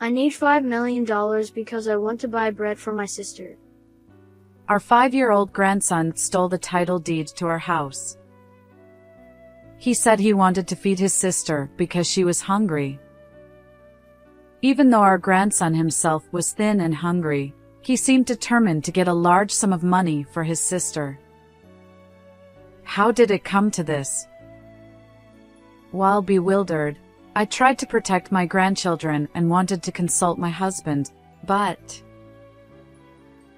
I need $5 million because I want to buy bread for my sister. Our 5-year-old grandson stole the title deed to our house. He said he wanted to feed his sister because she was hungry. Even though our grandson himself was thin and hungry, he seemed determined to get a large sum of money for his sister. How did it come to this? While bewildered, I tried to protect my grandchildren and wanted to consult my husband, but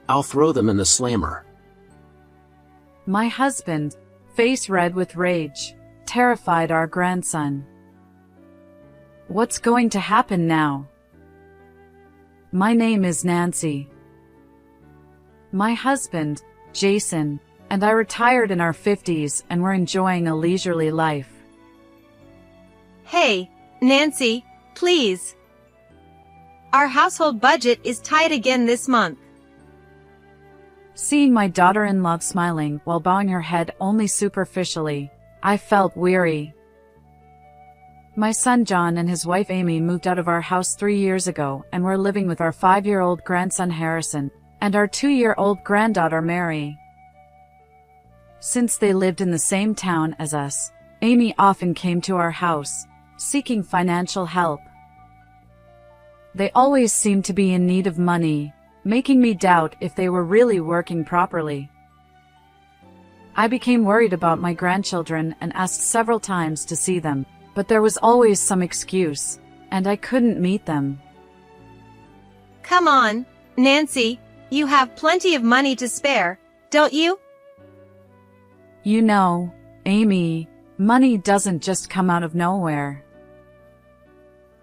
I'll throw them in the slammer. my husband, face red with rage, terrified our grandson. What's going to happen now? My name is Nancy. My husband, Jason, and I retired in our 50s and were enjoying a leisurely life. Hey, Nancy, please. Our household budget is tight again this month. Seeing my daughter-in-law smiling while bowing her head only superficially, I felt weary. My son John and his wife Amy moved out of our house 3 years ago and were living with our 5-year-old grandson Harrison and our 2-year-old granddaughter Mary. Since they lived in the same town as us, Amy often came to our house, seeking financial help. They always seemed to be in need of money, making me doubt if they were really working properly. I became worried about my grandchildren and asked several times to see them, but there was always some excuse, and I couldn't meet them. Come on, Nancy, you have plenty of money to spare, don't you? You know, Amy, money doesn't just come out of nowhere.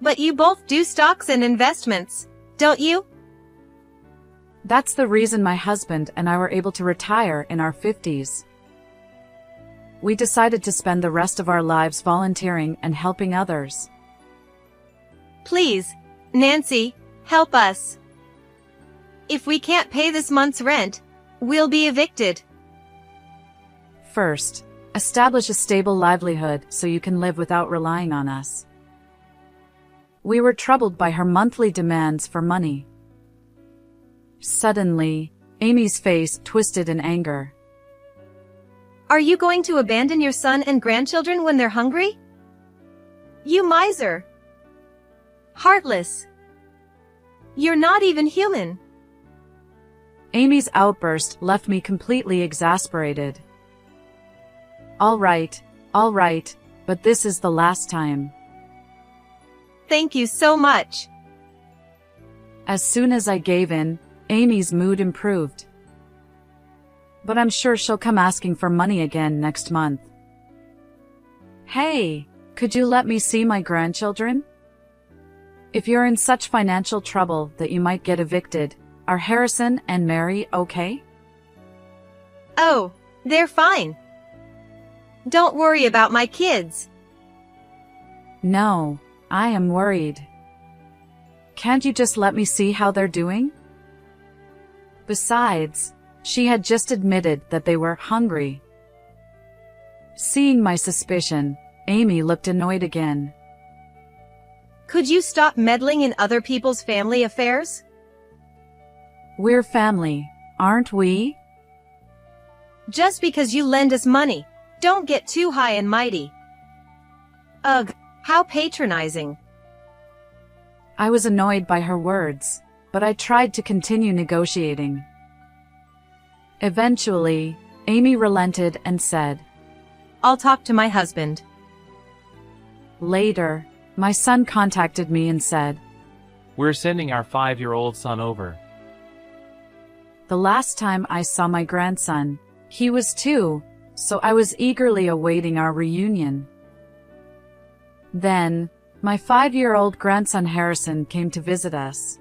But you both do stocks and investments, don't you? That's the reason my husband and I were able to retire in our 50s. We decided to spend the rest of our lives volunteering and helping others. Please, Nancy, help us. If we can't pay this month's rent, we'll be evicted. First, establish a stable livelihood so you can live without relying on us. We were troubled by her monthly demands for money. Suddenly, Amy's face twisted in anger. Are you going to abandon your son and grandchildren when they're hungry? You miser! Heartless! You're not even human! Amy's outburst left me completely exasperated. All right, but this is the last time. Thank you so much. As soon as I gave in, Amy's mood improved. But I'm sure she'll come asking for money again next month. Hey, could you let me see my grandchildren? If you're in such financial trouble that you might get evicted, are Harrison and Mary okay? Oh, they're fine. Don't worry about my kids. No, I am worried. Can't you just let me see how they're doing? Besides, she had just admitted that they were hungry. Seeing my suspicion, Amy looked annoyed again. Could you stop meddling in other people's family affairs? We're family, aren't we? Just because you lend us money, don't get too high and mighty. Ugh, how patronizing. I was annoyed by her words, but I tried to continue negotiating. Eventually, Amy relented and said, I'll talk to my husband. Later, my son contacted me and said, We're sending our 5-year-old son over. The last time I saw my grandson, he was 2, so I was eagerly awaiting our reunion. Then, my 5-year-old grandson Harrison came to visit us.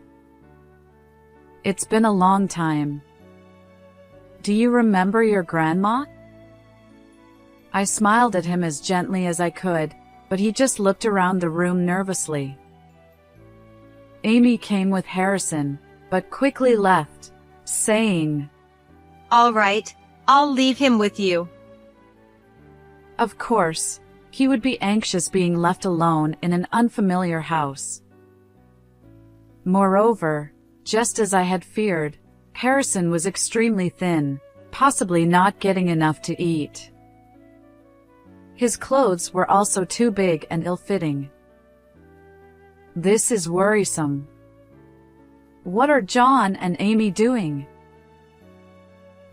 It's been a long time. Do you remember your grandma? I smiled at him as gently as I could, but he just looked around the room nervously. Amy came with Harrison, but quickly left, saying, All right, I'll leave him with you. Of course, he would be anxious being left alone in an unfamiliar house. Moreover, just as I had feared, Harrison was extremely thin, possibly not getting enough to eat. His clothes were also too big and ill-fitting. This is worrisome. What are John and Amy doing?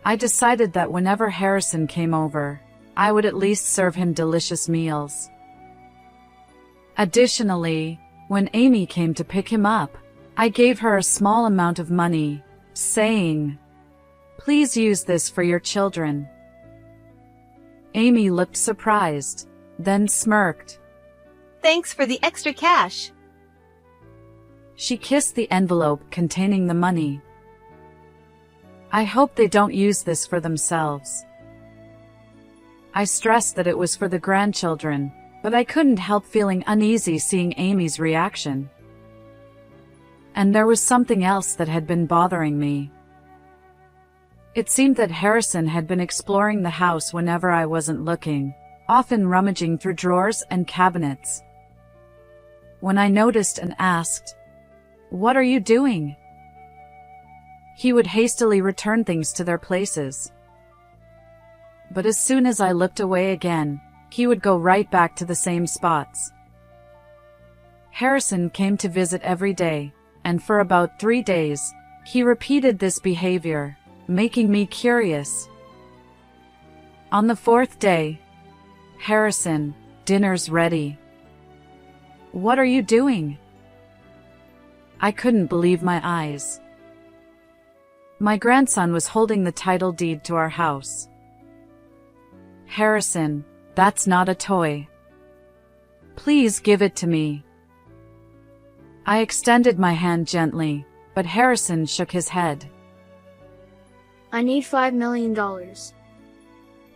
I decided that whenever Harrison came over, I would at least serve him delicious meals. Additionally, when Amy came to pick him up, I gave her a small amount of money, saying, "Please use this for your children." Amy looked surprised, then smirked. Thanks for the extra cash. She kissed the envelope containing the money. I hope they don't use this for themselves. I stressed that it was for the grandchildren, but I couldn't help feeling uneasy seeing Amy's reaction. And there was something else that had been bothering me. It seemed that Harrison had been exploring the house whenever I wasn't looking, often rummaging through drawers and cabinets. When I noticed and asked, "What are you doing?" he would hastily return things to their places. But as soon as I looked away again, he would go right back to the same spots. Harrison came to visit every day, and for about 3 days, he repeated this behavior, making me curious. On the 4th day, "Harrison, dinner's ready." "What are you doing?" I couldn't believe my eyes. My grandson was holding the title deed to our house. "Harrison, that's not a toy. Please give it to me." I extended my hand gently, but Harrison shook his head. I need $5 million.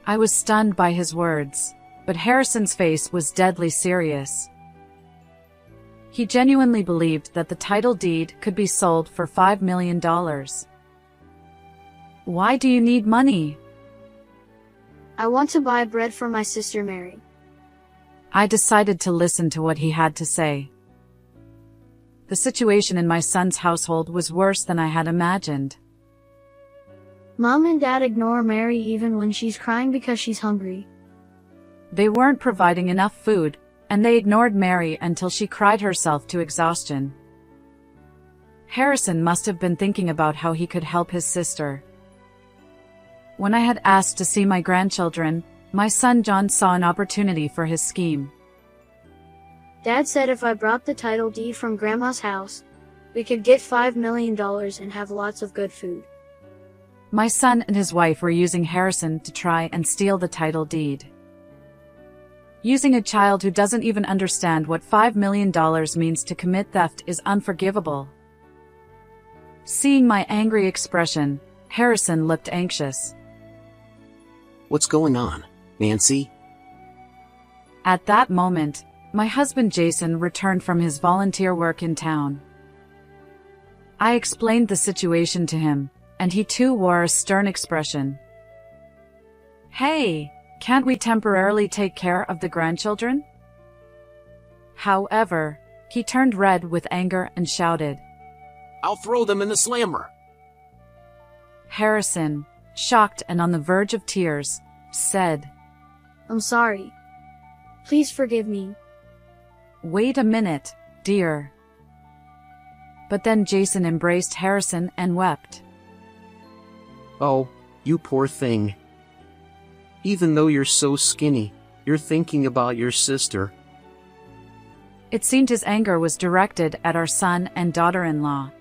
I was stunned by his words, but Harrison's face was deadly serious. He genuinely believed that the title deed could be sold for $5 million. "Why do you need money?" I want to buy bread for my sister Mary. I decided to listen to what he had to say. The situation in my son's household was worse than I had imagined. Mom and Dad ignore Mary even when she's crying because she's hungry. They weren't providing enough food, and they ignored Mary until she cried herself to exhaustion. Harrison must have been thinking about how he could help his sister. When I had asked to see my grandchildren, my son John saw an opportunity for his scheme. Dad said if I brought the title deed from Grandma's house, we could get $5 million and have lots of good food. My son and his wife were using Harrison to try and steal the title deed. Using a child who doesn't even understand what $5 million means to commit theft is unforgivable. Seeing my angry expression, Harrison looked anxious. What's going on, Nancy? At that moment, my husband Jason returned from his volunteer work in town. I explained the situation to him, and he too wore a stern expression. "Hey, can't we temporarily take care of the grandchildren?" However, he turned red with anger and shouted. "I'll throw them in the slammer." Harrison, shocked and on the verge of tears, said, I'm sorry. Please forgive me. "Wait a minute, dear." But then Jason embraced Harrison and wept. "Oh, you poor thing. Even though you're so skinny, you're thinking about your sister." It seemed his anger was directed at our son and daughter-in-law.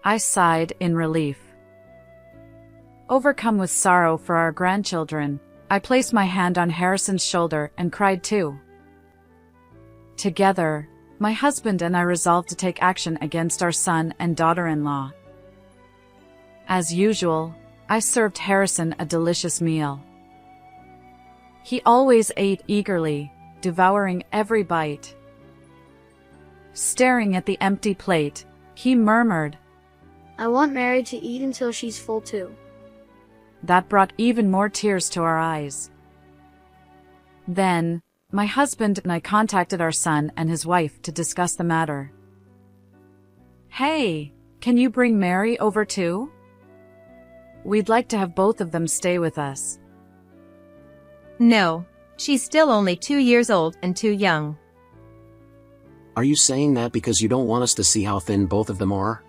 I sighed in relief. Overcome with sorrow for our grandchildren, I placed my hand on Harrison's shoulder and cried too. Together, my husband and I resolved to take action against our son and daughter-in-law. As usual, I served Harrison a delicious meal. He always ate eagerly, devouring every bite. Staring at the empty plate, he murmured. I want Mary to eat until she's full too. That brought even more tears to our eyes. Then, my husband and I contacted our son and his wife to discuss the matter. Hey, can you bring Mary over too? We'd like to have both of them stay with us. No, she's still only 2 years old and too young. Are you saying that because you don't want us to see how thin both of them are?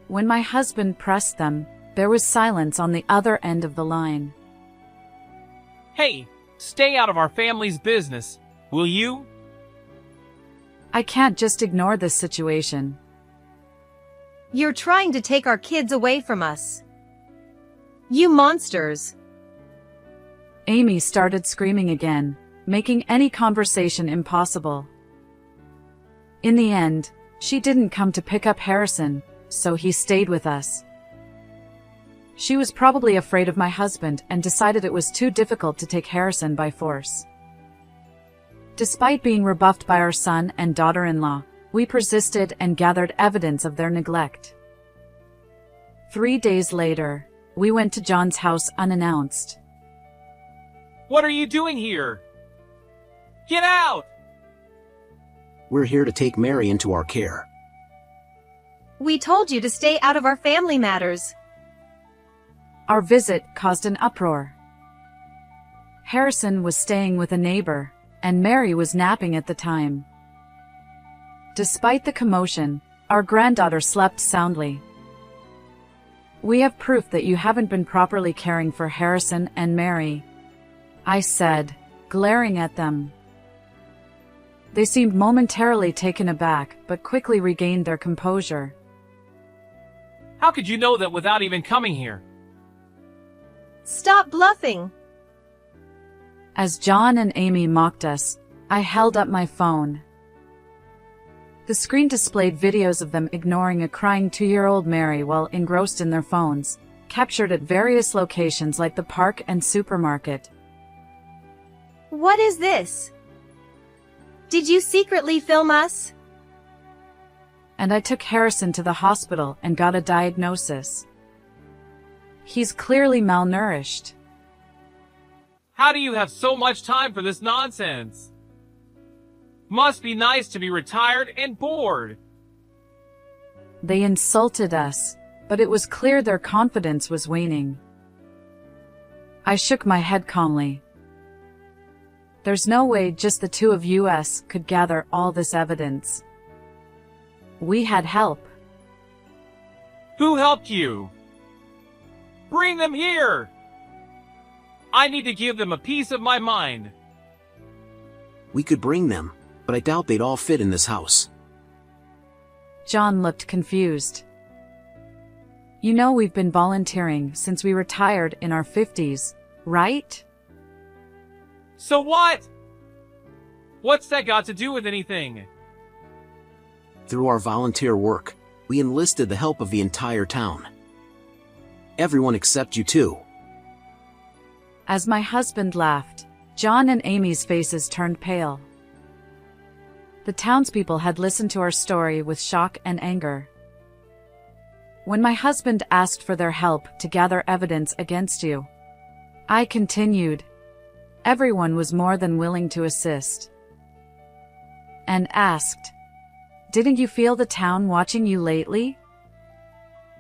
When my husband pressed them, there was silence on the other end of the line. Hey, stay out of our family's business, will you? I can't just ignore this situation. You're trying to take our kids away from us. You monsters. Amy started screaming again, making any conversation impossible. In the end, she didn't come to pick up Harrison, so he stayed with us. She was probably afraid of my husband and decided it was too difficult to take Harrison by force. Despite being rebuffed by our son and daughter-in-law, we persisted and gathered evidence of their neglect. 3 days later, we went to John's house unannounced. What are you doing here? Get out! We're here to take Mary into our care. We told you to stay out of our family matters. Our visit caused an uproar. Harrison was staying with a neighbor, and Mary was napping at the time. Despite the commotion, our granddaughter slept soundly. We have proof that you haven't been properly caring for Harrison and Mary, I said, glaring at them. They seemed momentarily taken aback, but quickly regained their composure. How could you know that without even coming here? Stop bluffing. As John and Amy mocked us, I held up my phone. The screen displayed videos of them ignoring a crying 2-year-old Mary while engrossed in their phones, captured at various locations like the park and supermarket. What is this? Did you secretly film us? And I took Harrison to the hospital and got a diagnosis. He's clearly malnourished. How do you have so much time for this nonsense? Must be nice to be retired and bored. They insulted us, but it was clear their confidence was waning. I shook my head calmly. There's no way just the two of us could gather all this evidence. We had help. Who helped you? Bring them here! I need to give them a piece of my mind. We could bring them, but I doubt they'd all fit in this house. John looked confused. You know we've been volunteering since we retired in our 50s, right? So what? What's that got to do with anything? Through our volunteer work, we enlisted the help of the entire town. Everyone except you two. As my husband laughed, John and Amy's faces turned pale. The townspeople had listened to our story with shock and anger. When my husband asked for their help to gather evidence against you, I continued. Everyone was more than willing to assist. And asked, didn't you feel the town watching you lately?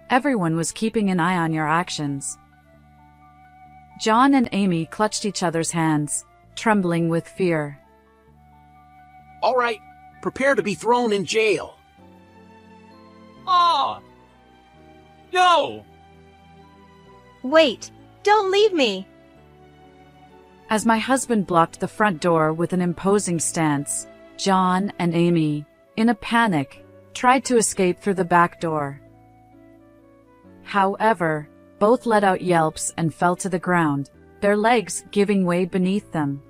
Everyone was keeping an eye on your actions. John and Amy clutched each other's hands, trembling with fear. All right, prepare to be thrown in jail. Ah! No! Wait, don't leave me. As my husband blocked the front door with an imposing stance, John and Amy, in a panic, tried to escape through the back door. However, both let out yelps and fell to the ground, their legs giving way beneath them.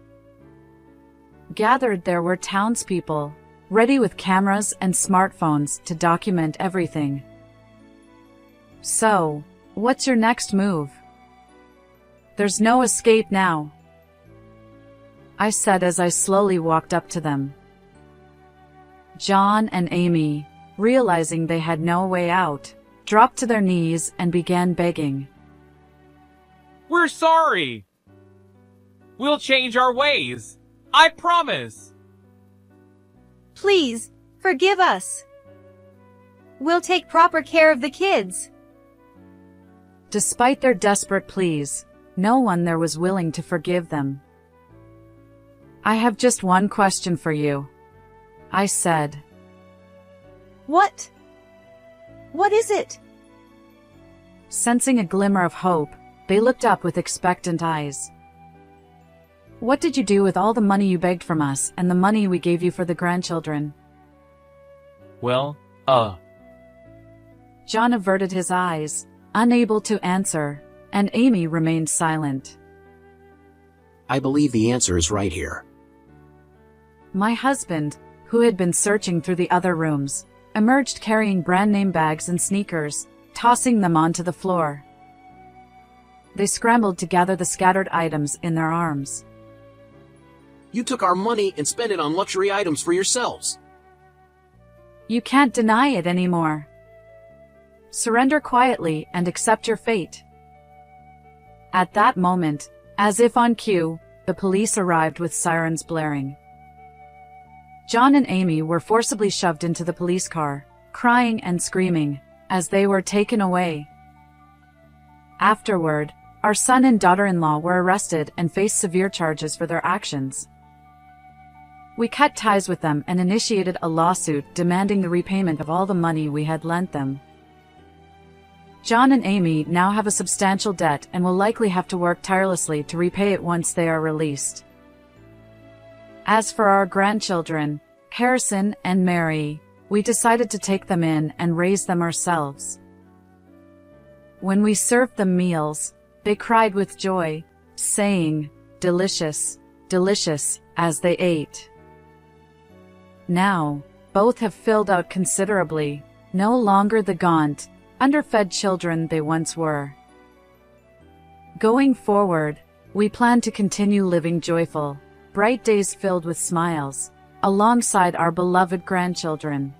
Gathered there were townspeople, ready with cameras and smartphones to document everything. So, what's your next move? There's no escape now, I said as I slowly walked up to them. John and Amy, realizing they had no way out, dropped to their knees and began begging. We're sorry! We'll change our ways! I promise! Please, forgive us. We'll take proper care of the kids. Despite their desperate pleas, no one there was willing to forgive them. I have just one question for you, I said. What? What is it? Sensing a glimmer of hope, they looked up with expectant eyes. What did you do with all the money you begged from us and the money we gave you for the grandchildren? Well, John averted his eyes, unable to answer, and Amy remained silent. I believe the answer is right here. My husband, who had been searching through the other rooms, emerged carrying brand-name bags and sneakers, tossing them onto the floor. They scrambled to gather the scattered items in their arms. You took our money and spent it on luxury items for yourselves. You can't deny it anymore. Surrender quietly and accept your fate. At that moment, as if on cue, the police arrived with sirens blaring. John and Amy were forcibly shoved into the police car, crying and screaming, as they were taken away. Afterward, our son and daughter-in-law were arrested and faced severe charges for their actions. We cut ties with them and initiated a lawsuit demanding the repayment of all the money we had lent them. John and Amy now have a substantial debt and will likely have to work tirelessly to repay it once they are released. As for our grandchildren, Harrison and Mary, we decided to take them in and raise them ourselves. When we served them meals, they cried with joy, saying, "Delicious, delicious," as they ate. Now, both have filled out considerably, no longer the gaunt, underfed children they once were. Going forward, we plan to continue living joyful, bright days filled with smiles, alongside our beloved grandchildren.